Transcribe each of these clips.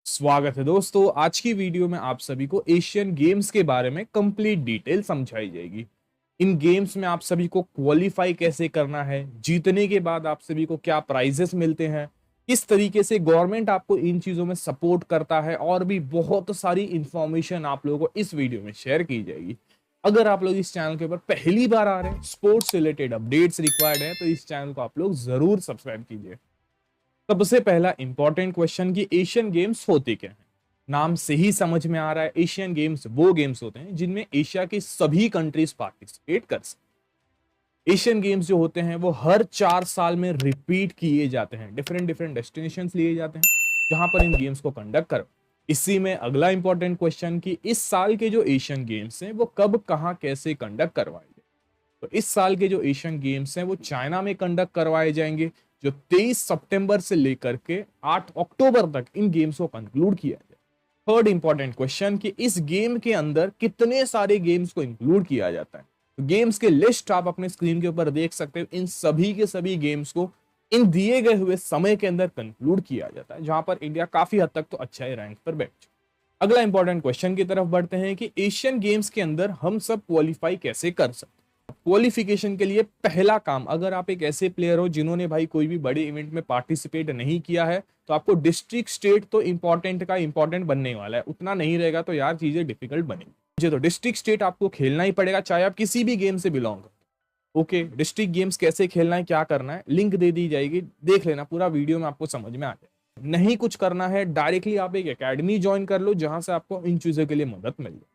स्वागत है दोस्तों। आज की वीडियो में आप सभी को एशियन गेम्स के बारे में कंप्लीट डिटेल समझाई जाएगी। इन गेम्स में आप सभी को क्वालिफाई कैसे करना है, जीतने के बाद आप सभी को क्या प्राइजेस मिलते हैं, किस तरीके से गवर्नमेंट आपको इन चीजों में सपोर्ट करता है, और भी बहुत सारी इंफॉर्मेशन आप लोगों को इस वीडियो में शेयर की जाएगी। अगर आप लोग इस चैनल के ऊपर पहली बार आ रहे हैं, स्पोर्ट्स रिलेटेड अपडेट्स रिक्वायर्ड है, तो इस चैनल को आप लोग जरूर सब्सक्राइब कीजिए। सबसे पहला इंपॉर्टेंट क्वेश्चन कि एशियन गेम्स होते क्या हैं। नाम से ही समझ में आ रहा है, एशियन गेम्स वो गेम्स होते हैं जिनमें एशिया की सभी कंट्रीज पार्टिसिपेट कर सकते। एशियन गेम्स जो होते हैं वो हर 4 साल में रिपीट किए जाते हैं, डिफरेंट डिफरेंट डेस्टिनेशन लिए जाते हैं जहां पर इन गेम्स को कंडक्ट करो। इसी में अगला इंपॉर्टेंट क्वेश्चन कि इस साल के जो एशियन गेम्स हैं वो कब कहां कैसे कंडक्ट करवाए गए। तो इस साल के जो एशियन गेम्स हैं वो चाइना में कंडक्ट करवाए जाएंगे, जो 23 सितंबर से लेकर के 8 अक्टूबर तक इन गेम्स को कंक्लूड किया जाए। थर्ड इंपॉर्टेंट क्वेश्चन कि इस गेम के अंदर कितने सारे गेम्स को इंक्लूड किया जाता है। तो गेम्स के लिस्ट आप अपने स्क्रीन के ऊपर देख सकते हो। इन सभी के सभी गेम्स को इन दिए गए हुए समय के अंदर कंक्लूड किया जाता है, जहां पर इंडिया काफी हद तक तो अच्छा ही रैंक पर बैठ चुका है। अगला इंपॉर्टेंट क्वेश्चन की तरफ बढ़ते हैं कि एशियन गेम्स के अंदर हम सब क्वालिफाई कैसे कर सकते हैं। क्वालिफिकेशन के लिए पहला काम, अगर आप एक ऐसे प्लेयर हो जिन्होंने भाई कोई भी बड़े इवेंट में पार्टिसिपेट नहीं किया है, तो आपको डिस्ट्रिक्ट स्टेट तो इंपॉर्टेंट का इंपॉर्टेंट बनने वाला है। उतना नहीं रहेगा तो यार चीजें डिफिकल्ट बनेगी। मुझे तो डिस्ट्रिक्ट स्टेट आपको खेलना ही पड़ेगा, चाहे आप किसी भी गेम से बिलोंग करो। ओके, डिस्ट्रिक्ट गेम्स कैसे खेलना है, क्या करना है, लिंक दे दी जाएगी, देख लेना, पूरा वीडियो में आपको समझ में आ जाए। नहीं कुछ करना है, डायरेक्टली आप एक एकेडमी ज्वाइन कर लो जहां से आपको इन चीजों के लिए मदद मिल जाए।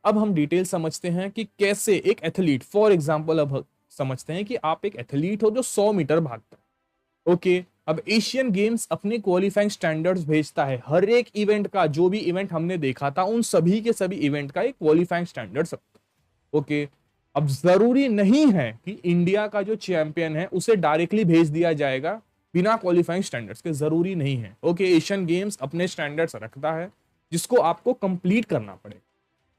अब हम डिटेल समझते हैं कि कैसे एक एथलीट, फॉर एग्जाम्पल अब समझते हैं कि आप एक एथलीट हो जो 100 मीटर भागता है। ओके, अब एशियन गेम्स अपने क्वालिफाइंग स्टैंडर्ड्स भेजता है। हर एक इवेंट का, जो भी इवेंट हमने देखा था उन सभी के सभी इवेंट का एक क्वालिफाइंग स्टैंडर्ड्स। ओके, अब जरूरी नहीं है कि इंडिया का जो चैंपियन है उसे डायरेक्टली भेज दिया जाएगा बिना क्वालिफाइंग स्टैंडर्ड्स के, जरूरी नहीं है। ओके, एशियन गेम्स अपने स्टैंडर्ड्स रखता है जिसको आपको कंप्लीट करना पड़ेगा।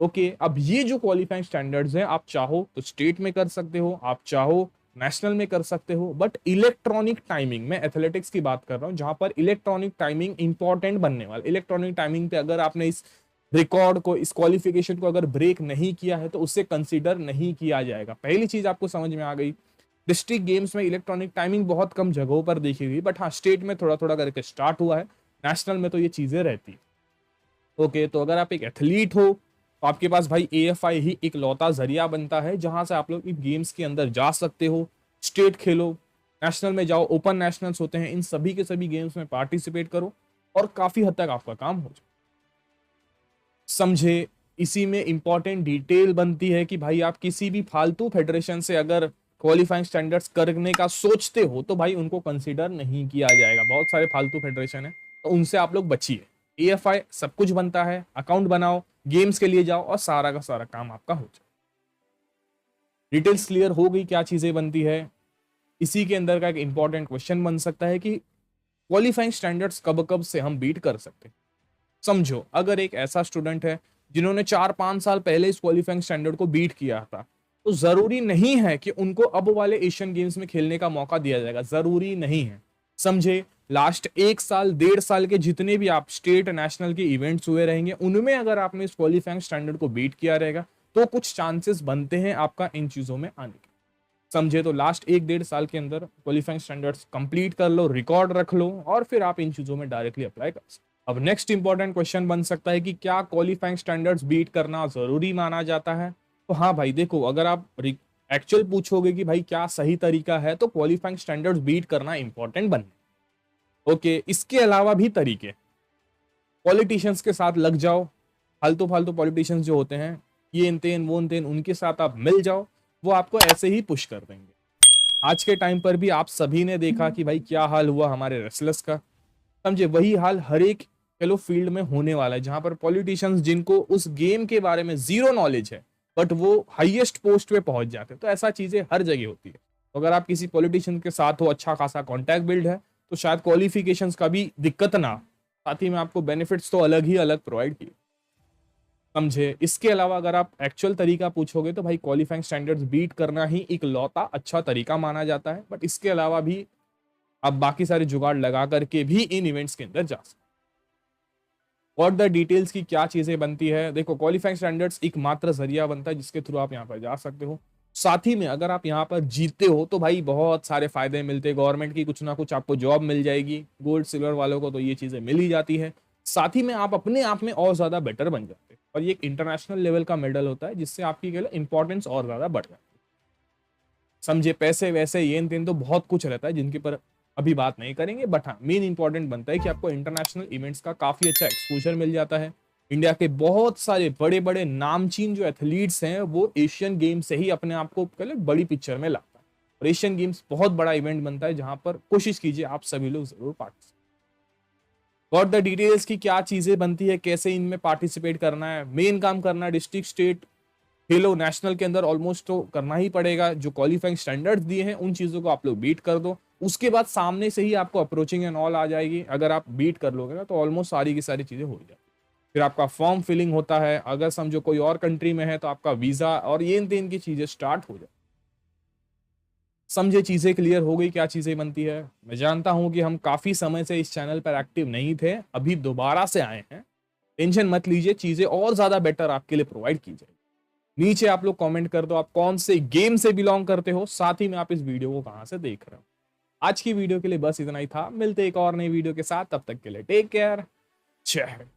ओके, अब ये जो क्वालिफाइंग स्टैंडर्ड्स हैं, आप चाहो तो स्टेट में कर सकते हो, आप चाहो नेशनल में कर सकते हो, बट इलेक्ट्रॉनिक टाइमिंग, मैं एथलेटिक्स की बात कर रहा हूं जहां पर इलेक्ट्रॉनिक टाइमिंग इंपॉर्टेंट बनने वाला। इलेक्ट्रॉनिक टाइमिंग पे अगर आपने इस रिकॉर्ड को, इस क्वालिफिकेशन को अगर ब्रेक नहीं किया है तो उसे कंसीडर नहीं किया जाएगा। पहली चीज आपको समझ में आ गई। डिस्ट्रिक्ट गेम्स में इलेक्ट्रॉनिक टाइमिंग बहुत कम जगहों पर देखी गई, बट हाँ स्टेट में थोड़ा थोड़ा करके स्टार्ट हुआ है, नेशनल में तो ये चीजें रहती है। ओके, तो अगर आप एक एथलीट हो तो आपके पास भाई एएफआई ही एक लौता जरिया बनता है जहां से आप लोग इन गेम्स के अंदर जा सकते हो, स्टेट खेलो, नेशनल में जाओ, ओपन नेशनल्स होते हैं, इन सभी के सभी गेम्स में पार्टिसिपेट करो और काफी हद तक आपका काम हो जाए। समझे। इसी में इंपॉर्टेंट डिटेल बनती है कि भाई आप किसी भी फालतू फेडरेशन से अगर क्वालिफाइंग स्टैंडर्ड्स करने का सोचते हो तो भाई उनको कंसीडर नहीं किया जाएगा। बहुत सारे फालतू फेडरेशन है, तो उनसे आप लोग बचिए। एएफआई सब कुछ बनता है, अकाउंट बनाओ, गेम्स के लिए जाओ और सारा का सारा काम आपका हो जाए। डिटेल्स क्लियर हो गई क्या चीजें बनती है। इसी के अंदर का एक इंपॉर्टेंट क्वेश्चन बन सकता है कि क्वालिफाइंग स्टैंडर्ड्स कब कब से हम बीट कर सकते हैं। समझो, अगर एक ऐसा स्टूडेंट है जिन्होंने 4-5 साल पहले इस क्वालिफाइंग स्टैंडर्ड को बीट किया था, तो जरूरी नहीं है कि उनको अब वाले एशियन गेम्स में खेलने का मौका दिया जाएगा, जरूरी नहीं है। समझे, लास्ट 1 साल 1.5 साल के जितने भी आप स्टेट नेशनल के इवेंट्स हुए रहेंगे, उनमें अगर आपने इस क्वालिफाइंग स्टैंडर्ड को बीट किया रहेगा तो कुछ चांसेस बनते हैं आपका इन चीजों में आने के। समझे, तो लास्ट 1-1.5 साल के अंदर क्वालिफाइंग स्टैंडर्ड्स कंप्लीट कर लो, रिकॉर्ड रख लो और फिर आप इन चीजों में डायरेक्टली अप्लाई कर सकते। अब नेक्स्ट इंपॉर्टेंट क्वेश्चन बन सकता है कि क्या क्वालिफाइंग स्टैंडर्ड्स बीट करना जरूरी माना जाता है। तो हाँ भाई देखो, अगर आप एक्चुअल पूछोगे कि भाई क्या सही तरीका है, तो क्वालिफाइंग स्टैंडर्ड्स बीट करना इंपॉर्टेंट बन। ओके, इसके अलावा भी तरीके, पॉलिटिशियंस के साथ लग जाओ, फालतू फालतू पॉलिटिशियंस जो होते हैं, ये तेन वो तेन, उनके साथ आप मिल जाओ, वो आपको ऐसे ही पुश कर देंगे। आज के टाइम पर भी आप सभी ने देखा कि भाई क्या हाल हुआ हमारे रेसलर्स का। समझे, वही हाल हर एक खेलो फील्ड में होने वाला है, जहां पर पॉलिटिशियंस जिनको उस गेम के बारे में जीरो नॉलेज है बट वो हाईएस्ट पोस्ट पे पहुंच जाते हैं। तो ऐसा चीजें हर जगह होती है। तो अगर आप किसी पॉलिटिशियन के साथ हो, अच्छा खासा कॉन्टैक्ट बिल्ड है, तो शायद क्वालिफिकेशंस का भी दिक्कत ना, साथ ही में आपको बेनिफिट्स तो अलग ही अलग प्रोवाइड किए। समझे। इसके अलावा अगर आप एक्चुअल तरीका पूछोगे तो भाई क्वालिफाइंग स्टैंडर्ड्स बीट करना ही एक लौता अच्छा तरीका माना जाता है, बट इसके अलावा भी आप बाकी सारे जुगाड़ लगा करके भी इन इवेंट्स के अंदर जा सकते। व्हाट द डिटेल्स की क्या चीजें बनती है। देखो क्वालिफाइंग स्टैंडर्ड्स एक मात्र जरिया बनता है जिसके थ्रू आप यहाँ पर जा सकते हो। साथ ही में अगर आप यहाँ पर जीतते हो तो भाई बहुत सारे फायदे मिलते हैं, गवर्नमेंट की कुछ ना कुछ आपको जॉब मिल जाएगी, गोल्ड सिल्वर वालों को तो ये चीजें मिल ही जाती है। साथ ही में आप अपने आप में और ज्यादा बेटर बन जाते हैं, और ये एक इंटरनेशनल लेवल का मेडल होता है जिससे आपकी इंपॉर्टेंस और ज्यादा बढ़ जाती है। समझे, पैसे वैसे ये तेन तो बहुत कुछ रहता है जिनके पर अभी बात नहीं करेंगे, बट हाँ मेन इंपॉर्टेंट बनता है कि आपको इंटरनेशनल इवेंट्स का काफी अच्छा एक्सपोजर मिल जाता है। इंडिया के बहुत सारे बड़े बड़े नामचीन जो एथलीट्स हैं वो एशियन गेम्स से ही अपने आप को बड़ी पिक्चर में लाता है, और एशियन गेम्स बहुत बड़ा इवेंट बनता है जहां पर कोशिश कीजिए आप सभी लोग जरूर पार्टिसिपेट। गॉट द डिटेल्स की क्या चीजें बनती है, कैसे इनमें पार्टिसिपेट करना है, मेन काम करना है डिस्ट्रिक्ट स्टेट खेलो नेशनल के अंदर ऑलमोस्ट तो करना ही पड़ेगा। जो क्वालिफाइंग स्टैंडर्ड्स दिए हैं उन चीजों को आप लोग बीट कर दो, उसके बाद सामने से ही आपको अप्रोचिंग एंड ऑल आ जाएगी। अगर आप बीट कर लोगे ना तो ऑलमोस्ट सारी की सारी चीजें हो जाएगी। फिर आपका फॉर्म फिलिंग होता है, अगर समझो कोई और कंट्री में है तो आपका वीजा और ये इन की चीजें स्टार्ट हो जाए। समझे, चीजें क्लियर हो गई क्या चीजें बनती है। मैं जानता हूं कि हम काफी समय से इस चैनल पर एक्टिव नहीं थे, अभी दोबारा से आए हैं। टेंशन मत लीजिए, चीजें और ज्यादा बेटर आपके लिए प्रोवाइड की जाएगी। नीचे आप लोग कमेंट कर दो आप कौन से गेम से बिलोंग करते हो, साथ ही में आप इस वीडियो को कहां से देख रहे हो। आज की वीडियो के लिए बस इतना ही था, मिलते एक और नई वीडियो के साथ, तब तक के लिए टेक केयर, जय हिंद।